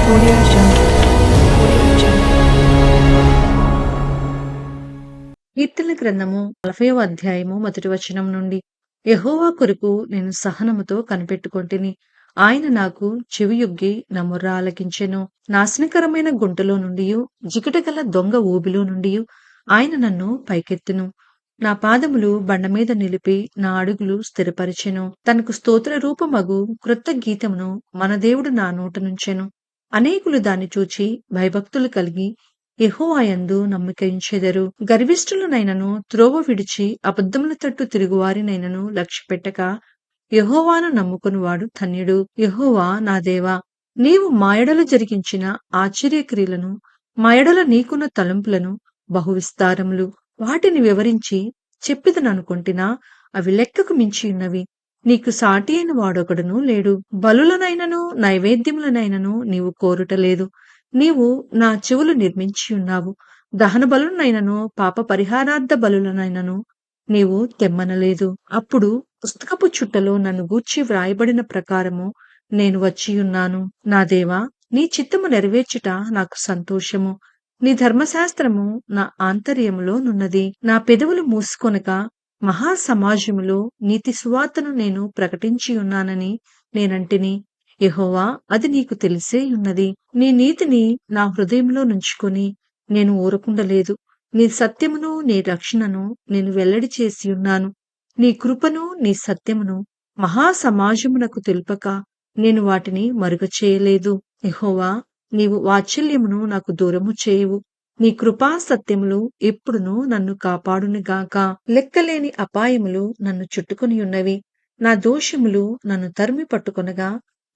Audio Jungle. Audio Jungle. కీర్తన గ్రంథము 40వ అధ్యాయము మొదటి వచనం నుండి. యెహోవా కొరకు నేను సహనముతో కనిపెట్టుకొంటిని. ఆయన నాకు చెవియొగ్గి నా మొర్ర ఆలకించెను. నాశనకరమైన గుంటలో నుండియు జిగటగల దొంగ ఊబిలో నుండియు ఆయన నన్ను పైకెత్తెను. నా పాదములు బండమీద నిలిపి నా అడుగులు స్థిరపరిచెను. తనకు స్తోత్ర రూపమగు క్రొత్త గీతమును మన దేవుడు నా నోట నుంచెను. అనేకులు దాన్ని చూచి భయభక్తులు కలిగి యెహోవా యందు నమ్మికయుంచెదరు. గర్విష్ఠులనైనను త్రోవ విడిచి అబద్ధముల తట్టు తిరుగువారినైనను లక్ష్యపెట్టక యెహోవాను నమ్ముకొనువాడు ధన్యుడు. యెహోవా నా దేవా, నీవు మా యెడల జరిగించిన ఆశ్చర్యక్రియలను, మా యెడల నీకున్న తలంపులను బహు విస్తారములు. వాటిని వివరించి చెప్పెదననుకొంటినా అవి లెక్కకు మించియున్నవి. నీకు సాటి అయిన వాడొకడును లేడు. బలులనైనను నైవేద్యములనైనను నీవు కోరుటలేదు. నీవు నా చెవులు నిర్మించియున్నావు. దహన బలులనైనను పాప పరిహారార్థ బలులనైనను నీవు తెమ్మనలేదు. అప్పుడు పుస్తకపు చుట్టలో నన్ను గూర్చి వ్రాయబడిన ప్రకారము నేను వచ్చియున్నాను. నా దేవా, నీ చిత్తము నెరవేర్చుట నాకు సంతోషము. నీ ధర్మశాస్త్రము నా ఆంతర్యములో నున్నది. నా పెదవులు మూసుకొనక మహా సమాజములో నీతి సువార్తను నేను ప్రకటించియున్నానని నేనంటిని. యెహోవా, అది నీకు తెలిసేయున్నది. నీ నీతిని నా హృదయంలో నుంచుకొని నేను ఊరకుండలేదు. నీ సత్యమును నీ రక్షణను నేను వెల్లడి చేసియున్నాను. నీ కృపను నీ సత్యమును మహా సమాజమునకు తెలుపక నేను వాటిని మరుగచేయలేదు. యెహోవా, నీవు వాత్సల్యమును నాకు దూరము చేయవు. నీ కృపా సత్యములు ఎప్పుడునూ నన్ను కాపాడునుగాక. లెక్కలేని అపాయములు నన్ను చుట్టుకొని ఉన్నవి. నా దోషములు నన్ను తరిమి పట్టుకొనగా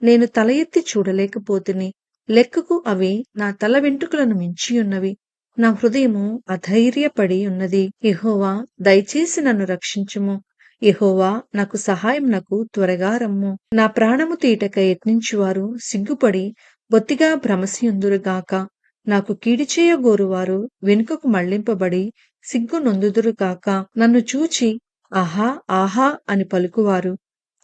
నేను తల ఎత్తి చూడలేకపోతిని. లెక్కకు అవి నా తల వెంట్రుకలను మించియున్నవి. నా హృదయము అధైర్యపడి ఉన్నది. యెహోవా, దయచేసి నన్ను రక్షించుము. యెహోవా, నాకు సహాయమునకు త్వరగా రమ్ము. నా ప్రాణము తీటక యత్నించువారు సిగ్గుపడి బొత్తిగా భ్రమసియుందురుగాక. నాకు కీడు చేయగోరువారు వెనుకకు మళ్లింపబడి సిగ్గు నొందుదురుగాక. నన్ను చూచి ఆహా ఆహా అని పలుకువారు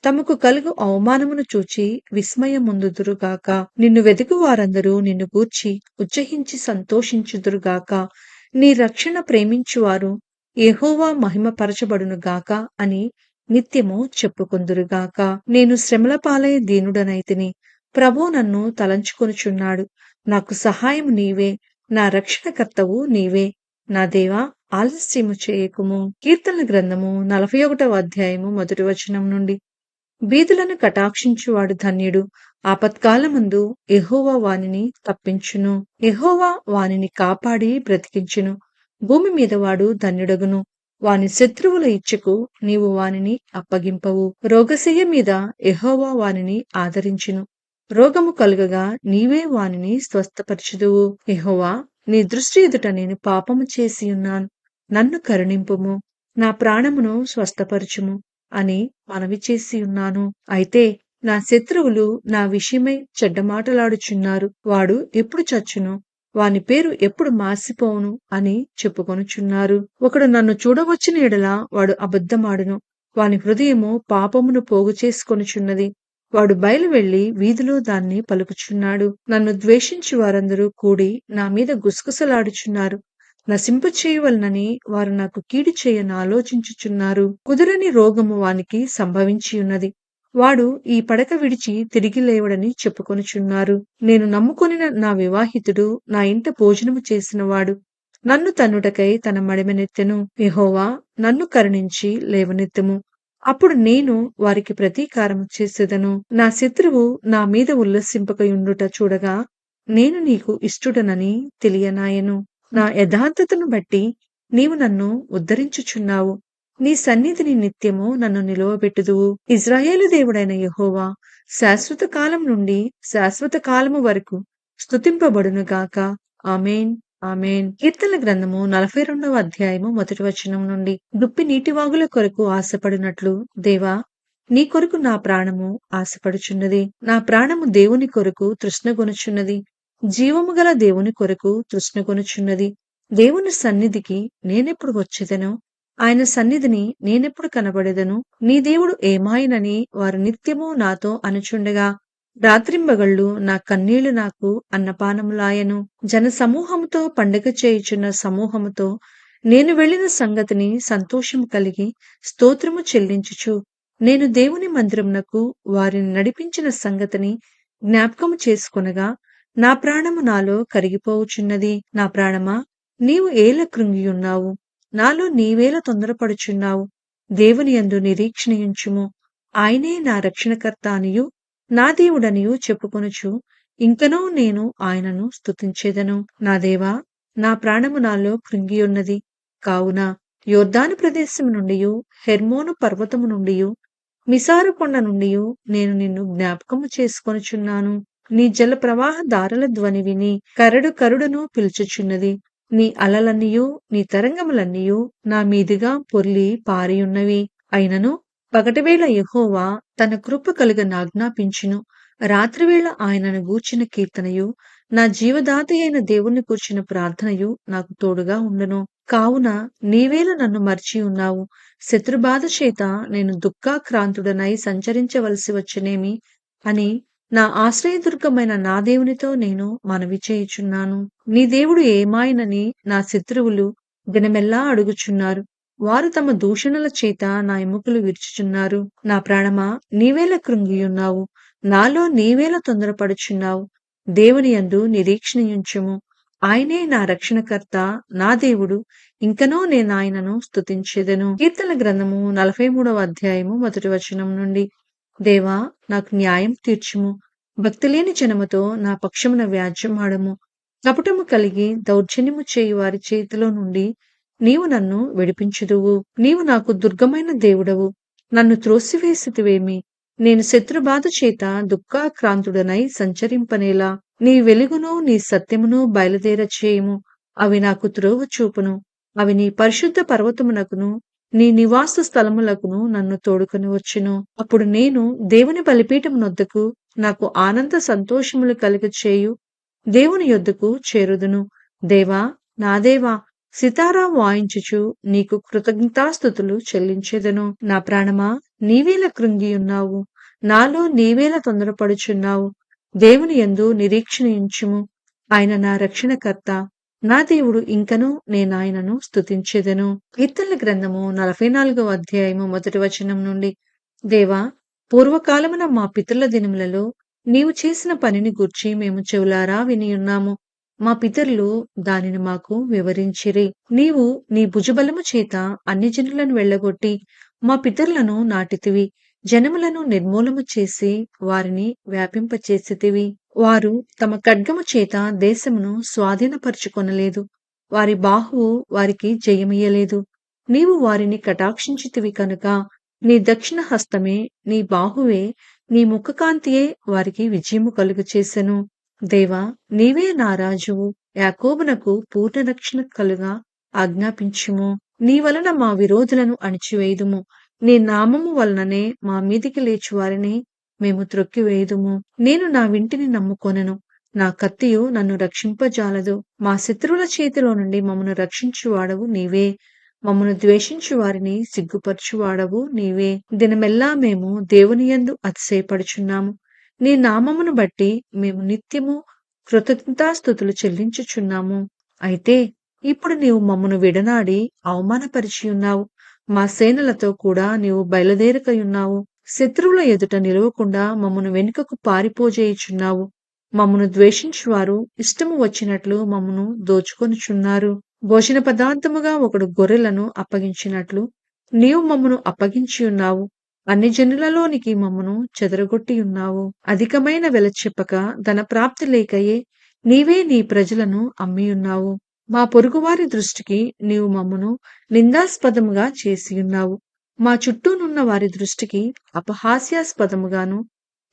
తమకు కలుగు అవమానమును చూచి విస్మయముందుదురుగాక. నిన్ను వెదుకు వారందరూ నిన్ను గూర్చి ఉచ్చహించి సంతోషించుదురుగాక. నీ రక్షణ ప్రేమించువారు యెహోవా మహిమపరచబడునుగాక అని నిత్యము చెప్పుకొందురుగాక. నేను శ్రమల పాలై దీనుడనైతిని. ప్రభువు నన్ను తలంచుకొనుచున్నాడు. నాకు సహాయము నీవే, నా రక్షణకర్తవు నీవే. నా దేవా, ఆలస్యము చేయకుము. కీర్తనల గ్రంథము 41వ అధ్యాయము మొదటి వచనం నుండి. బీదులను కటాక్షించువాడు ధన్యుడు. ఆపత్కాలమందు యెహోవా వానిని తప్పించును. యెహోవా వానిని కాపాడి బ్రతికించును. భూమి మీద వాడు ధన్యుడగును. వాని శత్రువుల ఇచ్చకు నీవు వానిని అప్పగింపవు. రోగశయ్య మీద యెహోవా వానిని ఆదరించును. రోగము కలుగగా నీవే వానిని స్వస్థపరచుదువు. యెహోవా, నీ దృష్టి ఎదుట నేను పాపము చేసియున్నాను. నన్ను కరుణింపుము. నా ప్రాణమును స్వస్థపరచుము అని మనవి చేసియున్నాను. అయితే నా శత్రువులు నా విషయమై చెడ్డ మాటలాడుచున్నారు. వాడు ఎప్పుడు చచ్చును, వాని పేరు ఎప్పుడు మాసిపోవును అని చెప్పుకొనుచున్నారు. ఒకడు నన్ను చూడవచ్చిన ఎడల వాడు అబద్ధమాడును. వాని హృదయము పాపమును పోగు చేసుకొనుచున్నది. వాడు బయలు వెళ్లి వీధిలో దాన్ని పలుకుచున్నాడు. నన్ను ద్వేషించి వారందరూ కూడి నా మీద గుసగుసలాడుచున్నారు. నశింపచేయవలనని వారు నాకు కీడు చేయన ఆలోచించుచున్నారు. కుదురని రోగము వానికి సంభవించియున్నది. వాడు ఈ పడక విడిచి తిరిగి లేవడని చెప్పుకొనుచున్నారు. నేను నమ్ముకొనిన నా వివాహితుడు నా ఇంట భోజనము చేసినవాడు నన్ను తన్నుటకై తన మడిమెనెత్తెను. యెహోవా, నన్ను కరుణించి లేవనెత్తుము. అప్పుడు నేను వారికి ప్రతీకారము చేసేదను. నా శత్రువు నా మీద ఉల్లసింపకయుండుట చూడగా నేను నీకు ఇష్టుడనని తెలియనాయెను. నా యథార్థతను బట్టి నీవు నన్ను ఉద్ధరించుచున్నావు. నీ సన్నిధిని నిత్యము నన్ను నిలువబెట్టుదువు. ఇజ్రాయేలు దేవుడైన యెహోవా శాశ్వత కాలం నుండి శాశ్వత కాలము వరకు స్తుతింపబడునుగాక. ఆమేన్, ఆమేన్. కీర్తనల గ్రంథము 42వ అధ్యాయము మొదటి వచనం నుండి. దుప్పి నీటివాగుల కొరకు ఆశపడినట్లు దేవా, నీ కొరకు నా ప్రాణము ఆశపడుచున్నది. నా ప్రాణము దేవుని కొరకు తృష్ణగొనుచున్నది. జీవము గల దేవుని కొరకు తృష్ణగొనుచున్నది. దేవుని సన్నిధికి నేనెప్పుడు వచ్చెదను? ఆయన సన్నిధిని నేనెప్పుడు కనబడెదను? నీ దేవుడు ఏమాయనని వారు నిత్యము నాతో అనుచుండగా రాత్రింబగళ్ళు నా కన్నీళ్లు నాకు అన్నపానములాయెను. జనసమూహముతో పండగ చేయుచున్న సమూహముతో నేను వెళ్ళిన సంగతిని సంతోషము కలిగి స్తోత్రము చెల్లించుచు, నేను దేవుని మందిరమునకు వారిని నడిపించిన సంగతిని జ్ఞాపకము చేసుకొనగా, నా ప్రాణము నాలో కరిగిపోవుచున్నది. నా ప్రాణమా, నీవు ఏల కృంగియున్నావు? నాలో నీవేల తొందరపడుచున్నావు? దేవుని యందు నిరీక్షణయుంచుము. ఆయనే నా రక్షణకర్త అనియు నా దేవుడనియు చెప్పుకొనుచు ఇంకనూ నేను ఆయనను స్తుతించెదను. నా దేవా, నా ప్రాణము నాలో కృంగియున్నది. కావున యొర్దాను ప్రదేశము నుండియు, హెర్మోను పర్వతము నుండియు, మిసారు కొండ నుండియు నేను నిన్ను జ్ఞాపకము చేసుకొనుచున్నాను. నీ జల ప్రవాహ దారుల ధ్వని విని కరడు కరుడును పిలుచుచున్నది. నీ అలలన్నీయు నీ తరంగములన్నీయు నా మీదుగా పొర్లి పారియున్నవి. అయినను పగటివేళ యెహోవా తన కృప కలుగనాజ్ఞాపించును. రాత్రివేళ ఆయనను గూర్చిన కీర్తనయు, నా జీవదాత అయిన దేవుణ్ణి కూర్చిన ప్రార్థనయు నాకు తోడుగా ఉండును. కావున నీవేళ నన్ను మర్చి ఉన్నావు. శత్రుబాధ చేత నేను దుఃఖాక్రాంతుడనై సంచరించవలసి వచ్చనేమి అని నా ఆశ్రయదుర్గమైన నా దేవునితో నేను మనవి చేయుచున్నాను. నీ దేవుడు ఏమాయనని నా శత్రువులు దినమెల్లా అడుగుచున్నారు. వారు తమ దూషణల చేత నా ఎముకలు విరుచుచున్నారు. నా ప్రాణమా, నీవేల కృంగియున్నావు? నాలో నీవేల తొందరపడుచున్నావు? దేవుని యందు నిరీక్షణయుంచుము. ఆయనే నా రక్షణకర్త, నా దేవుడు. ఇంకనూ నేనాయనను స్తుతించెదను. కీర్తన గ్రంథము 43వ అధ్యాయము 1వ వచనం నుండి. దేవా, నాకు న్యాయం తీర్చుము. భక్తిలేని జనముతో నా పక్షమున వ్యాజ్యమాడము. కపటము కలిగి దౌర్జన్యము చేయు వారి చేతిలో నుండి నీవు నన్ను విడిపించుదువు. నీవు నాకు దుర్గమైన దేవుడవు. నన్ను త్రోసివేసితివేమి? నేను శత్రుబాధ చేత దుఃఖాక్రాంతుడనై సంచరింపనేలా? నీ వెలుగును నీ సత్యమును బయలుదేర చేయుము. అవి నాకు త్రోవ చూపును. అవి నీ పరిశుద్ధ పర్వతమునకును నీ నివాస స్థలములకును నన్ను తోడుకొని వచ్చును. అప్పుడు నేను దేవుని బలిపీఠము నొద్దకు, నాకు ఆనంద సంతోషములు కలుగచేయు దేవుని యొద్దకు చేరుదును. దేవా, నా దేవా, సితారా వాయించుచు నీకు కృతజ్ఞతాస్తుతులు చెల్లించెదను. నా ప్రాణమా, నీవేల కృంగియున్నావు? నాలో నీవేల తొందరపడుచున్నావు? దేవుని యందు నిరీక్షణయుంచుము. ఆయన నా రక్షణకర్త, నా దేవుడు. ఇంకనూ నేనాయనను స్తుతించెదను. కీర్తనల గ్రంథము 44వ అధ్యాయము 1వ వచనం నుండి. దేవా, పూర్వకాలమున మా పితరుల దినములలో నీవు చేసిన పనిని గూర్చి మేము చెవులారా వినియున్నాము. మా పితరులు దానిని మాకు వివరించిరి. నీవు నీ భుజబలము చేత అన్ని జనులను వెళ్ళగొట్టి మా పితరులను నాటితివి. జనములను నిర్మూలము చేసి వారిని వ్యాపింపచేసితివి. వారు తమ ఖడ్గము చేత దేశమును స్వాధీనపరుచుకొనలేదు. వారి బాహువు వారికి జయమియ్యలేదు. నీవు వారిని కటాక్షించితివి కనుక నీ దక్షిణ హస్తమే, నీ బాహువే, నీ ముఖకాంతియే వారికి విజయము కలుగచేసెను. దేవా, నీవే నా రాజువు. యాకోబునకు పూర్ణ రక్షణ కలుగా ఆజ్ఞాపించుము. నీ వలన మా విరోధులను అణిచివేయుదుము. నీ నామము వలననే మా మీదికి లేచు వారిని మేము త్రొక్కివేయుదుము. నేను నా వింటిని నమ్ముకొనెను. నా కత్తియు నన్ను రక్షింపజాలదు. మా శత్రువుల చేతిలో నుండి మమ్మను రక్షించువాడవు నీవే. మమ్మను ద్వేషించు వారిని సిగ్గుపరచువాడవు నీవే. దినమెల్లా మేము దేవుని యందు అతిశయపడుచున్నాము. నీ నామమును బట్టి మేము నిత్యము కృతజ్ఞతాస్తుతులు చెల్లించుచున్నాము. అయితే ఇప్పుడు నీవు మమ్మను విడనాడి అవమానపరిచియున్నావు. మా సేనలతో కూడా నీవు బయలుదేరకయున్నావు. శత్రువుల ఎదుట నిలవకుండా మమ్మను వెనుకకు పారిపోజేయుచున్నావు. మమ్మను ద్వేషించువారు ఇష్టము వచ్చినట్లు మమ్మను దోచుకొనుచున్నారు. భోజన పదార్థముగా ఒకడు గొర్రెలను అప్పగించినట్లు నీవు మమ్మను అప్పగించియున్నావు. అన్ని జనులలోనికి మమ్మను చెదరగొట్టియున్నావు. అధికమైన వెల చెప్పక ధనప్రాప్తి లేకయే నీవే నీ ప్రజలను అమ్మియున్నావు. మా పొరుగువారి దృష్టికి నీవు మమ్మను నిందాస్పదముగా చేసియున్నావు. మా చుట్టూనున్న వారి దృష్టికి అపహాస్యాస్పదముగాను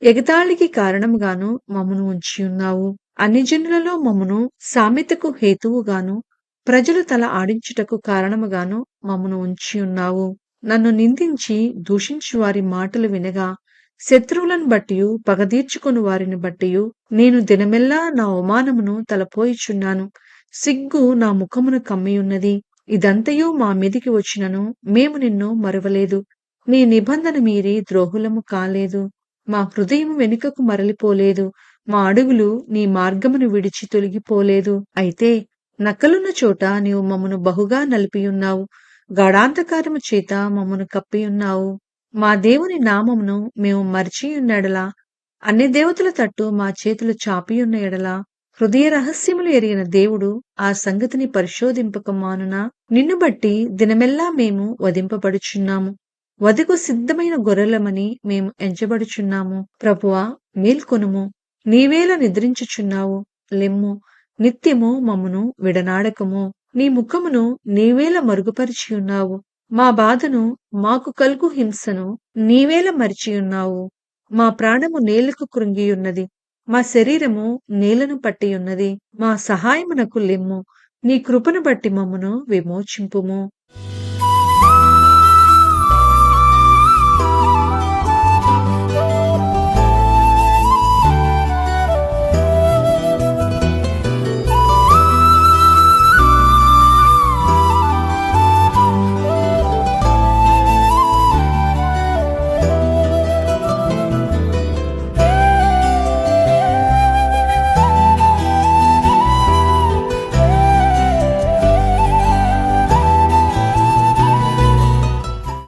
ఎగతాళికి కారణముగాను మమ్మను ఉంచియున్నావు. అన్ని జనులలో మమ్మను సామెతకు హేతువుగాను ప్రజలు తల ఆడించుటకు కారణముగాను మమ్మను ఉంచియున్నావు. నన్ను నిందించి దూషించు వారి మాటలు వినగా శత్రువులను బట్టియు పగదీర్చుకొను వారిని బట్టియు నేను దినమెల్లా నా అవమానమును తలపోయిచున్నాను. సిగ్గు నా ముఖమును కమ్మియున్నది. ఇదంతయు మా మీదికి వచ్చినను మేము నిన్ను మరువలేదు. నీ నిబంధన మీరి ద్రోహులము కాలేదు. మా హృదయం వెనుకకు మరలిపోలేదు. మా అడుగులు నీ మార్గమును విడిచి తొలగిపోలేదు. అయితే నక్కలున్న చోట నీవు మమ్మను బహుగా నలిపియున్నావు. గాఢాంధకారము చేత మమ్మను కప్పియున్నావు. మా దేవుని నామమును మేము మరచియున్న ఎడల, అన్ని దేవతల తట్టు మా చేతులు చాపియున్న ఎడల, హృదయ రహస్యములు ఎరిగిన దేవుడు ఆ సంగతిని పరిశోధింపక మానునా? నిన్ను బట్టి దినమెల్లా మేము వధింపబడుచున్నాము. వధకు సిద్ధమైన గొర్రెలమని మేము ఎంచబడుచున్నాము. ప్రభువా, మేల్కొనుము. నీవేళ నిద్రించుచున్నావు. లెమ్ము. నిత్యము మమ్మును విడనాడకము. నీ ముఖమును నీవేళ మరుగుపరిచియున్నావు. మా బాధను, మాకు కలుగు హింసను నీవేళ మరిచియున్నావు. మా ప్రాణము నేలకు కృంగియున్నది. మా శరీరము నేలను పట్టియున్నది. మా సహాయమునకు లెమ్ము. నీ కృపను బట్టి మమ్మును విమోచింపుము.